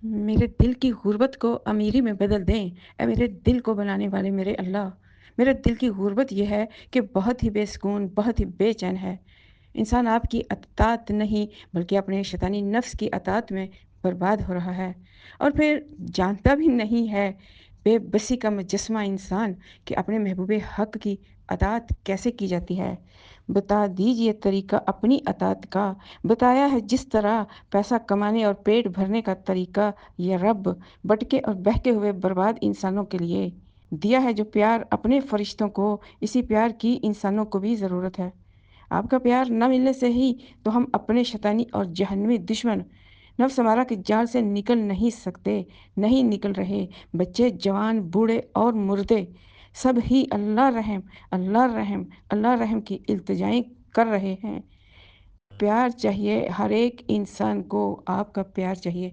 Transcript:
मेरे दिल की गुर्बत को अमीरी में बदल दें, ऐ मेरे दिल को बनाने वाले मेरे अल्लाह। मेरे दिल की गुर्बत ये है कि बहुत ही बेसुकून, बहुत ही बेचैन है। इंसान आपकी अतात नहीं बल्कि अपने शैतानी नफ्स की अतात में बर्बाद हो रहा है, और फिर जानता भी नहीं है, बेबसी का मुजस्मा इंसान, कि अपने महबूब हक की अतात कैसे की जाती है। बता दीजिए तरीका अपनी अतात का, बताया है जिस तरह पैसा कमाने और पेट भरने का तरीका, ये रब भटके और बहके हुए बर्बाद इंसानों के लिए दिया है जो प्यार अपने फरिश्तों को, इसी प्यार की इंसानों को भी ज़रूरत है। आपका प्यार न मिलने से ही तो हम अपने शैतानी और जहन्नमी दुश्मन नफ्स हमारा के जाल से निकल नहीं सकते, नहीं निकल रहे। बच्चे, जवान, बूढ़े और मुर्दे सब ही अल्लाह रहम, अल्लाह रहम, अल्लाह रहम की इल्तिजाएं कर रहे हैं। प्यार चाहिए हर एक इंसान को, आपका प्यार चाहिए।